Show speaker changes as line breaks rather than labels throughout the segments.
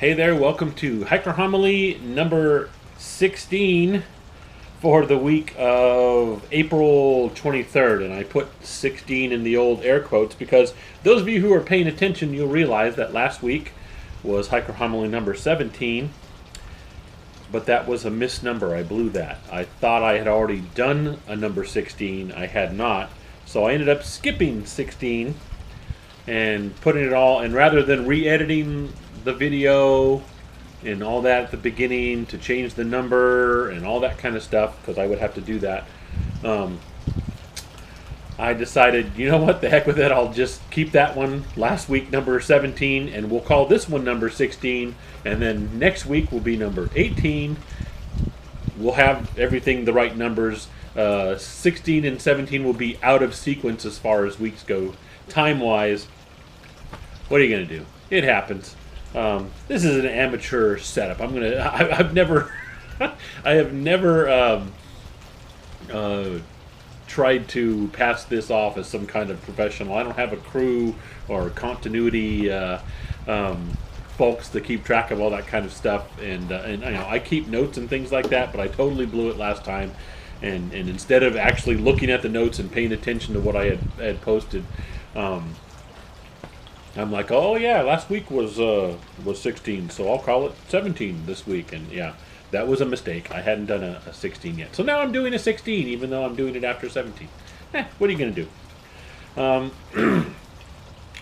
Hey there, welcome to Hiker Homily number 16 for the week of April 23rd. And I put 16 in the old air quotes because those of you who are paying attention, you'll realize that last week was Hiker Homily number 17. But that was a misnumber. I blew that. I thought I had already done a number 16. I had not. So I ended up skipping 16 and putting it all, and rather than re-editing the video and all that at the beginning to change the number and all that kind of stuff, because I would have to do that, I decided, you know what, the heck with it, I'll just keep that one last week number 17, and we'll call this one number 16, and then next week will be number 18. We'll have everything the right numbers. 16 and 17 will be out of sequence as far as weeks go time-wise. What are you going to do? It happens. This is an amateur setup. I've never I have never tried to pass this off as some kind of professional. I don't have a crew or continuity folks to keep track of all that kind of stuff, and you know, I keep notes and things like that, but I totally blew it last time, and instead of actually looking at the notes and paying attention to what I had posted, I'm like, oh yeah, last week was 16, so I'll call it 17 this week. And yeah, that was a mistake. I hadn't done a 16 yet. So now I'm doing a 16, even though I'm doing it after 17. What are you going to do?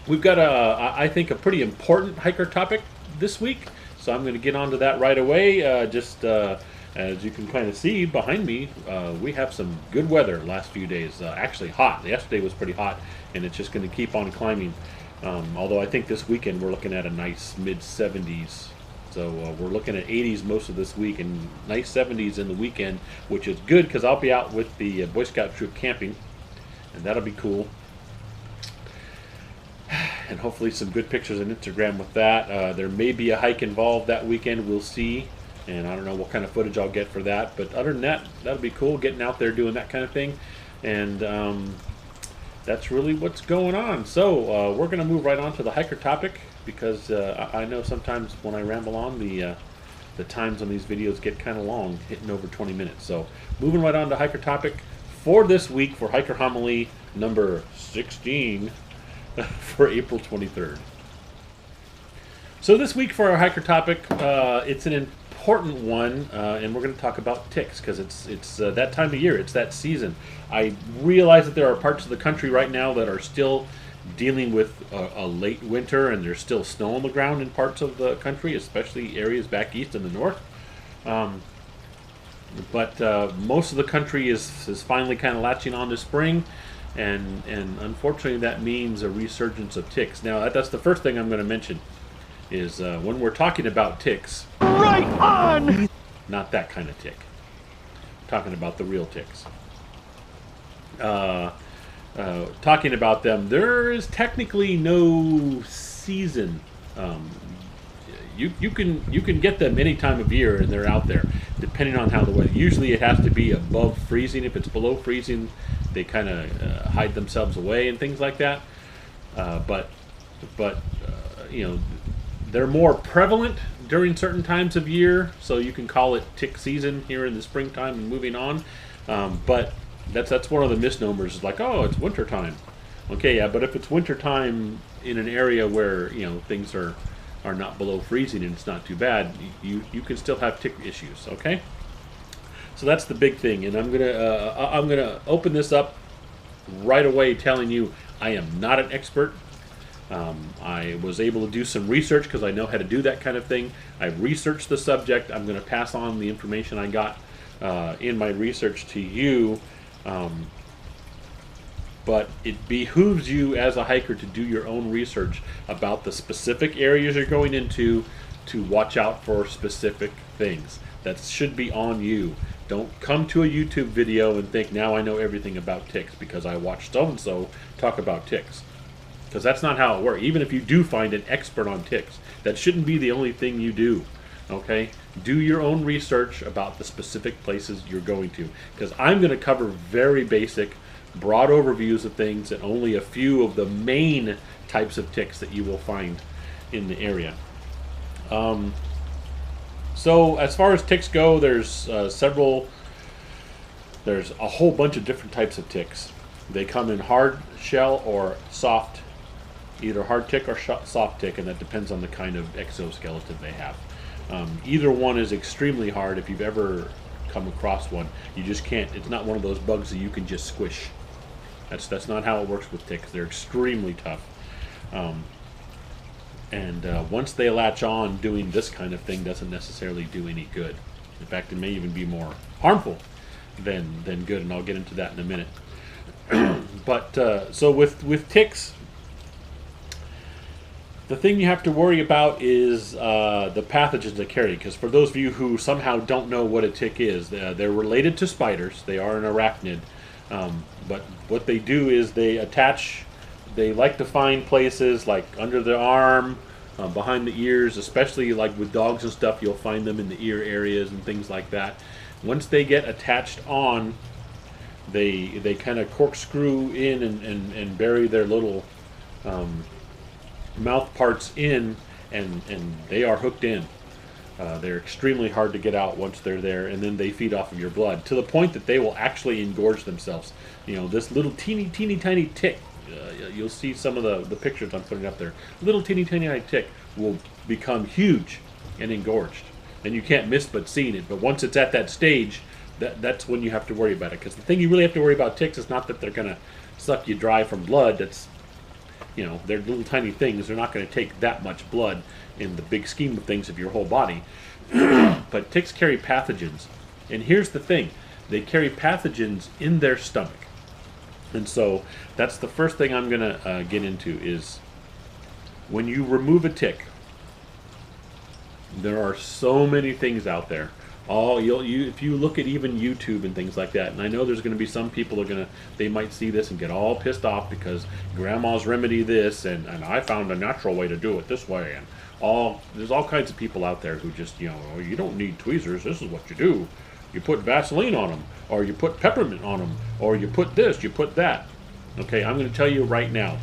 We've got, I think, a pretty important hiker topic this week, so I'm going to get onto that right away. As you can kind of see behind me, we have some good weather last few days. Actually hot. Yesterday was pretty hot, and it's just going to keep on climbing. Although I think this weekend we're looking at a nice mid-70s. So we're looking at 80s most of this week and nice 70s in the weekend, which is good because I'll be out with the Boy Scout troop camping, and that'll be cool. And hopefully some good pictures on Instagram with that. There may be a hike involved that weekend. We'll see. And I don't know what kind of footage I'll get for that. But other than that, that'll be cool, getting out there doing that kind of thing. And that's really what's going on. So we're going to move right on to the hiker topic, because I know sometimes when I ramble on, the times on these videos get kind of long, hitting over 20 minutes. So moving right on to hiker topic for this week for Hiker Homily number 16 for April 23rd. So this week for our hiker topic, it's an important one, and we're going to talk about ticks, because it's that time of year, it's that season. I realize that there are parts of the country right now that are still dealing with a late winter, and there's still snow on the ground in parts of the country, especially areas back east in the north. But most of the country is finally kind of latching on to spring, and unfortunately that means a resurgence of ticks. Now that's the first thing I'm going to mention, is when we're talking about ticks,
right on!
Not that kind of tick. I'm talking about the real ticks. Talking about them, there is technically no season. You can get them any time of year, and they're out there, depending on how the weather. Usually it has to be above freezing. If it's below freezing, they kind of hide themselves away and things like that. But you know, they're more prevalent during certain times of year, so you can call it tick season here in the springtime and moving on. But that's one of the misnomers. It's like, oh, it's winter time. Okay, yeah, but if it's winter time in an area where, you know, things are not below freezing and it's not too bad, you can still have tick issues. Okay, so that's the big thing, and I'm gonna open this up right away, telling you I am not an expert. I was able to do some research because I know how to do that kind of thing. I researched the subject. I'm going to pass on the information I got in my research to you. But it behooves you as a hiker to do your own research about the specific areas you're going into, to watch out for specific things. That should be on you. Don't come to a YouTube video and think, now I know everything about ticks because I watched so-and-so talk about ticks. Because that's not how it works. Even if you do find an expert on ticks, that shouldn't be the only thing you do. Okay? Do your own research about the specific places you're going to. Because I'm going to cover very basic, broad overviews of things, and only a few of the main types of ticks that you will find in the area. So as far as ticks go, there's there's a whole bunch of different types of ticks. They come in hard shell or soft, either hard tick or soft tick, and that depends on the kind of exoskeleton they have. Either one is extremely hard. If you've ever come across one, you just can't. It's not one of those bugs that you can just squish. That's not how it works with ticks. They're extremely tough. And once they latch on, doing this kind of thing doesn't necessarily do any good. In fact, it may even be more harmful than good, and I'll get into that in a minute. But so with ticks, the thing you have to worry about is the pathogens they carry. Because for those of you who somehow don't know what a tick is, they're related to spiders. They are an arachnid. But what they do is they attach. They like to find places like under the arm, behind the ears, especially like with dogs and stuff. You'll find them in the ear areas and things like that. Once they get attached on, they kind of corkscrew in and bury their little mouth parts in, and they are hooked in. They're extremely hard to get out once they're there, and then they feed off of your blood to the point that they will actually engorge themselves. You know, this little teeny tiny tick. You'll see some of the pictures I'm putting up there. Little teeny tiny tick will become huge and engorged, and you can't miss but seeing it. But once it's at that stage, that's when you have to worry about it. Because the thing you really have to worry about ticks is not that they're going to suck you dry from blood. That's, you know, they're little tiny things. They're not going to take that much blood in the big scheme of things of your whole body. But ticks carry pathogens, and here's the thing: they carry pathogens in their stomach. And so that's the first thing I'm going to get into is when you remove a tick, there are so many things out there. If you look at even YouTube and things like that, and I know there's going to be some people they might see this and get all pissed off because grandma's remedy this, and I found a natural way to do it this way, and there's all kinds of people out there who just, you know, oh, you don't need tweezers, this is what you do. You put Vaseline on them, or you put peppermint on them, or you put this, you put that. Okay, I'm going to tell you right now,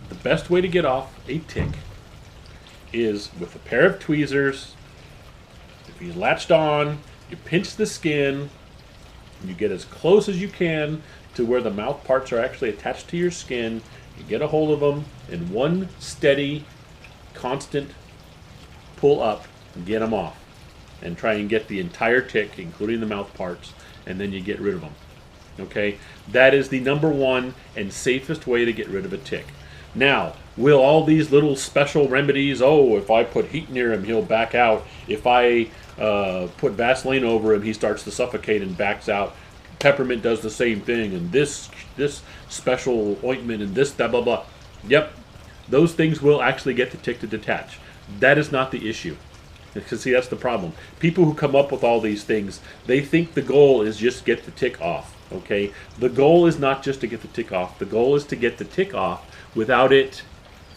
the best way to get off a tick is with a pair of tweezers. If you latched on, you pinch the skin, you get as close as you can to where the mouth parts are actually attached to your skin. You get a hold of them in one steady, constant pull up and get them off. And try and get the entire tick, including the mouth parts, and then you get rid of them. Okay? That is the number one and safest way to get rid of a tick. Now, will all these little special remedies, oh, if I put heat near him, he'll back out. If I put Vaseline over him, he starts to suffocate and backs out. Peppermint does the same thing, and this special ointment and this, blah, blah, blah. Yep, those things will actually get the tick to detach. That is not the issue. Because, see, that's the problem. People who come up with all these things, they think the goal is just get the tick off, okay? The goal is not just to get the tick off. The goal is to get the tick off without it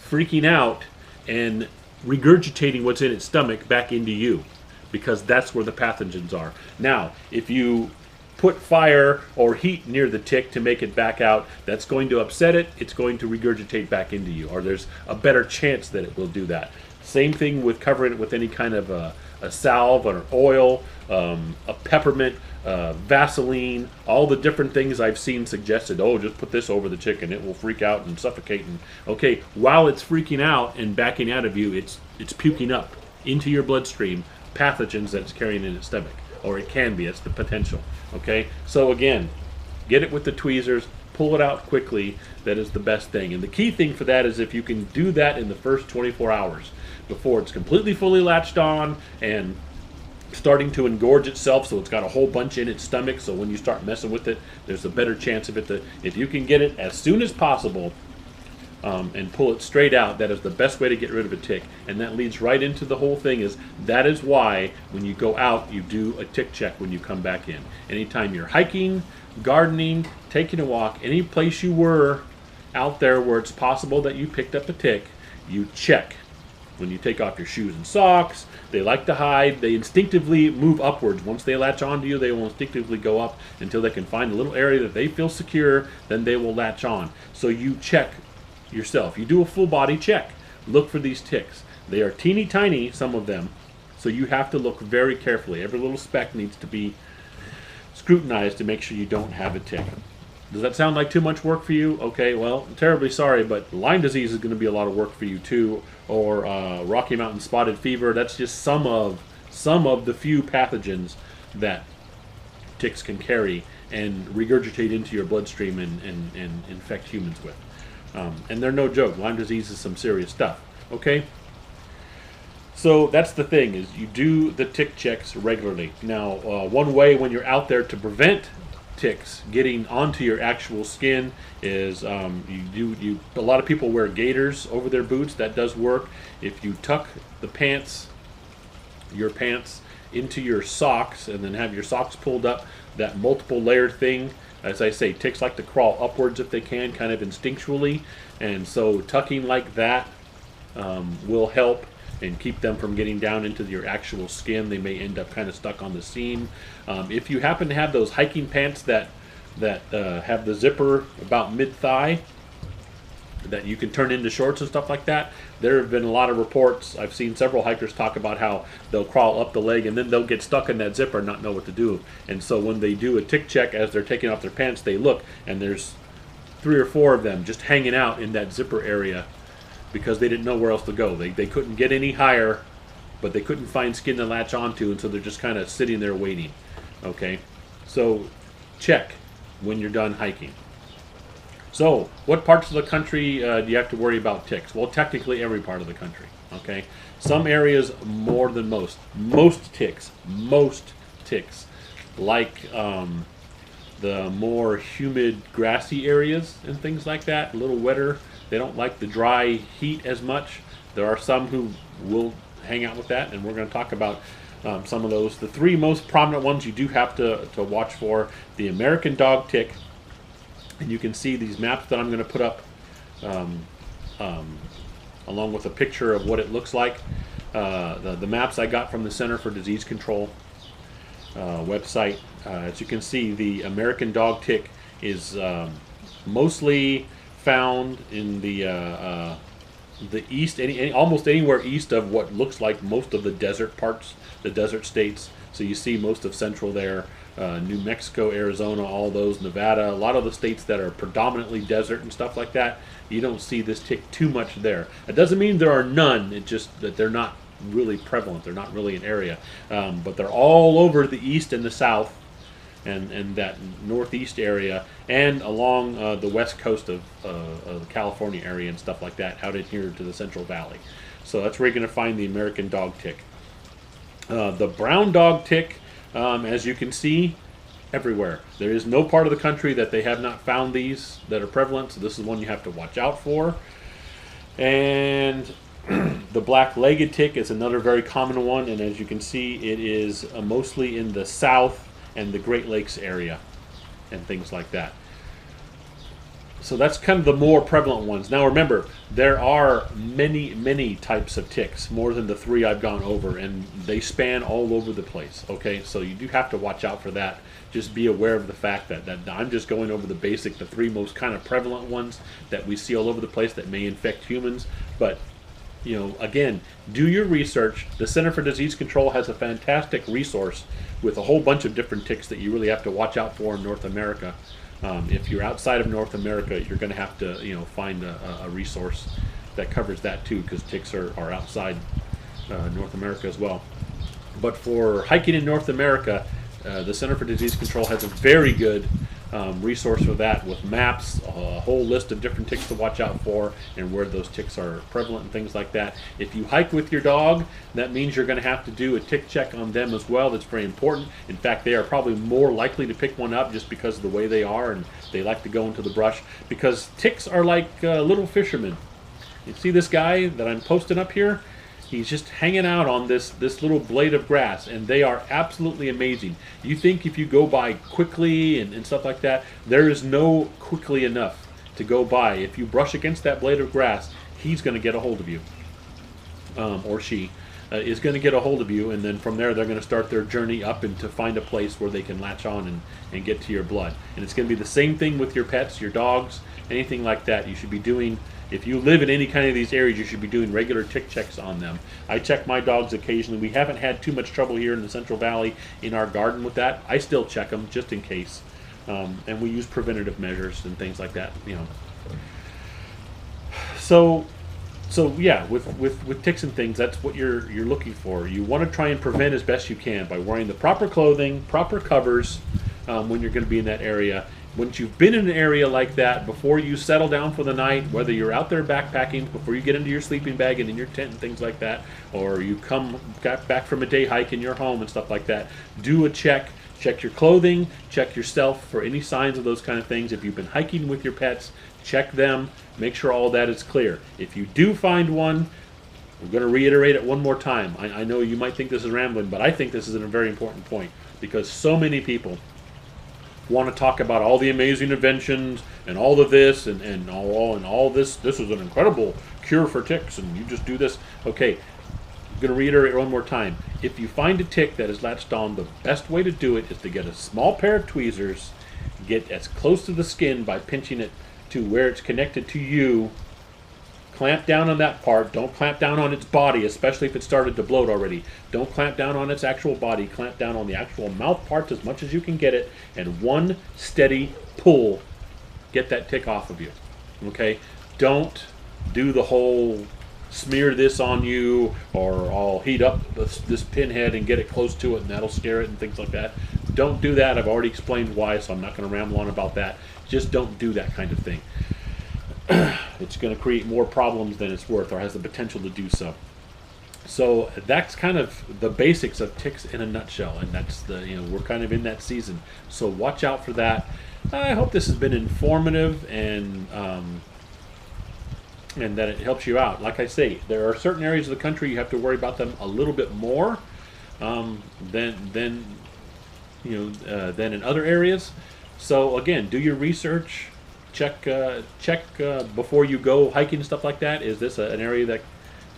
freaking out and regurgitating what's in its stomach back into you, because that's where the pathogens are. Now, if you put fire or heat near the tick to make it back out, that's going to upset it. It's going to regurgitate back into you, or there's a better chance that it will do that. Same thing with covering it with any kind of a salve or oil, a peppermint, Vaseline, all the different things I've seen suggested. Oh, just put this over the chicken, it will freak out and suffocate. And okay, while it's freaking out and backing out of you, it's puking up into your bloodstream pathogens that it's carrying in its stomach, or it can be. It's the potential. Okay, so again, get it with the tweezers. Pull it out quickly. That is the best thing. And the key thing for that is if you can do that in the first 24 hours before it's completely fully latched on and starting to engorge itself, so it's got a whole bunch in its stomach, so when you start messing with it, there's a better chance of it to, if you can get it as soon as possible and pull it straight out, that is the best way to get rid of a tick. And that leads right into the whole thing that is why when you go out, you do a tick check when you come back in. Anytime you're hiking, gardening, taking a walk, any place you were out there where it's possible that you picked up a tick, you check. When you take off your shoes and socks, they like to hide. They instinctively move upwards. Once they latch onto you, they will instinctively go up until they can find a little area that they feel secure, then they will latch on. So you check yourself. You do a full body check. Look for these ticks. They are teeny tiny, some of them, so you have to look very carefully. Every little speck needs to be scrutinized to make sure you don't have a tick. Does that sound like too much work for you? Okay, well, I'm terribly sorry, but Lyme disease is going to be a lot of work for you too, or Rocky Mountain spotted fever. That's just some of the few pathogens that ticks can carry and regurgitate into your bloodstream and infect humans with. And they're no joke. Lyme disease is some serious stuff. Okay? So that's the thing, is you do the tick checks regularly. Now, one way when you're out there to prevent ticks getting onto your actual skin is a lot of people wear gaiters over their boots. That does work. If you tuck your pants into your socks and then have your socks pulled up, that multiple layered thing, as I say, ticks like to crawl upwards if they can, kind of instinctually, and so tucking like that will help and keep them from getting down into your actual skin. They may end up kind of stuck on the seam. If you happen to have those hiking pants that have the zipper about mid-thigh, that you can turn into shorts and stuff like that, there have been a lot of reports. I've seen several hikers talk about how they'll crawl up the leg and then they'll get stuck in that zipper and not know what to do. And so when they do a tick check as they're taking off their pants, they look and there's 3 or 4 of them just hanging out in that zipper area because they didn't know where else to go. They couldn't get any higher, but they couldn't find skin to latch onto, and so they're just kind of sitting there waiting. Okay, so check when you're done hiking. So, what parts of the country do you have to worry about ticks? Well, technically every part of the country. Okay, some areas more than most. Most ticks, like the more humid, grassy areas and things like that, a little wetter. They don't like the dry heat as much. There are some who will hang out with that, and we're going to talk about some of those. The 3 most prominent ones you do have to watch for: the American dog tick, and you can see these maps that I'm going to put up along with a picture of what it looks like. The maps I got from the Center for Disease Control website. As you can see, the American dog tick is mostly found in the east, almost anywhere east of what looks like most of the desert parts, the desert states. So you see most of central there, New Mexico, Arizona, all those, Nevada, a lot of the states that are predominantly desert and stuff like that. You don't see this tick too much there. It doesn't mean there are none, it's just that they're not really prevalent. They're not really an area, but they're all over the east and the south and that northeast area, and along the west coast of the California area and stuff like that, out in here to the Central Valley. So that's where you're going to find the American dog tick. The brown dog tick, as you can see, everywhere. There is no part of the country that they have not found these that are prevalent, so this is one you have to watch out for. And the black-legged tick is another very common one, and as you can see, it is mostly in the south and the Great Lakes area and things like that. So that's kind of the more prevalent ones. Now remember, there are many types of ticks, more than the 3 I've gone over, and they span all over the place. Okay, so you do have to watch out for that. Just be aware of the fact that I'm just going over the 3 most kind of prevalent ones that we see all over the place that may infect humans. But you know, again, do your research. The Center for Disease Control has a fantastic resource with a whole bunch of different ticks that you really have to watch out for in North America. If you're outside of North America, you're going to have to, find a resource that covers that too, because ticks are outside North America as well. But for hiking in North America, the Center for Disease Control has a very good resource for that, with maps, a whole list of different ticks to watch out for and where those ticks are prevalent and things like that. If you hike with your dog, that means you're going to have to do a tick check on them as well. That's very important. In fact, they are probably more likely to pick one up just because of the way they are, and they like to go into the brush, because ticks are like little fishermen. You see this guy that I'm posting up here? He's just hanging out on this little blade of grass, and they are absolutely amazing. You think if you go by quickly and stuff like that, there is no quickly enough to go by. If you brush against that blade of grass, he's going to get a hold of you, or she is going to get a hold of you, and then from there they're going to start their journey up and to find a place where they can latch on and get to your blood. And it's going to be the same thing with your pets, your dogs, anything like that. You should be doing if you live in any kind of these areas, you should be doing regular tick checks on them. I check my dogs occasionally. We haven't had too much trouble here in the Central Valley in our garden with that. I still check them just in case. And we use preventative measures and things like that, you know. So yeah, with ticks and things, that's what you're looking for. You want to try and prevent as best you can by wearing the proper clothing, proper covers when you're going to be in that area. Once you've been in an area like that, before you settle down for the night, whether you're out there backpacking, before you get into your sleeping bag and in your tent and things like that, or you got back from a day hike in your home and stuff like that, do a check. Check your clothing, check yourself for any signs of those kind of things. If you've been hiking with your pets, check them, make sure all that is clear. If you do find one, I'm going to reiterate it one more time. I know you might think this is rambling, but I think this is a very important point, because so many people want to talk about all the amazing inventions and all of this and all this. This is an incredible cure for ticks, and you just do this. Okay, I'm going to reiterate one more time. If you find a tick that is latched on, the best way to do it is to get a small pair of tweezers, get as close to the skin by pinching it to where it's connected to you. Clamp down on that part. Don't clamp down on its body, especially if it started to bloat already. Don't clamp down on its actual body. Clamp down on the actual mouth parts as much as you can get it, and one steady pull, get that tick off of you. Okay? Don't do the whole smear this on you, or I'll heat up this pinhead and get it close to it and that'll scare it and things like that. Don't do that. I've already explained why, so I'm not going to ramble on about that. Just don't do that kind of thing. It's going to create more problems than it's worth, or has the potential to do so. So that's kind of the basics of ticks in a nutshell, and that's we're kind of in that season. So watch out for that. I hope this has been informative and that it helps you out. Like I say, there are certain areas of the country you have to worry about them a little bit more than in other areas. So again, do your research. Check before you go hiking and stuff like that. Is this an area that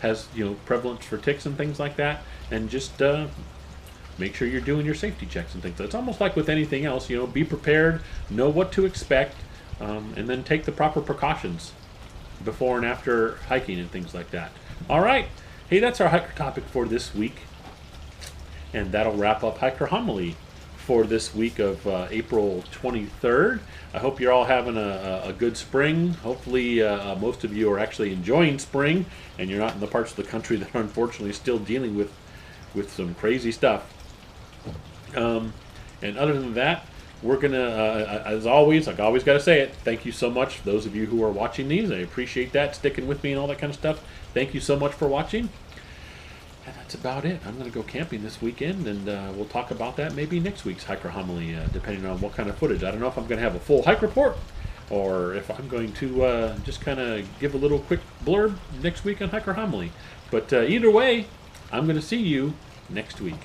has prevalence for ticks and things like that? And just make sure you're doing your safety checks and things. It's almost like with anything else. Be prepared, know what to expect, and then take the proper precautions before and after hiking and things like that. All right. Hey, that's our hiker topic for this week. And that'll wrap up Hiker Homily for this week of April 23rd. I hope you're all having a good spring. Hopefully most of you are actually enjoying spring, and you're not in the parts of the country that are unfortunately still dealing with some crazy stuff. And other than that, we're going to, as always, I've always got to say it, thank you so much for those of you who are watching these. I appreciate that, sticking with me and all that kind of stuff. Thank you so much for watching. And that's about it. I'm going to go camping this weekend, and we'll talk about that maybe next week's Hiker Homily, depending on what kind of footage. I don't know if I'm going to have a full hike report, or if I'm going to just kind of give a little quick blurb next week on Hiker Homily. But either way, I'm going to see you next week.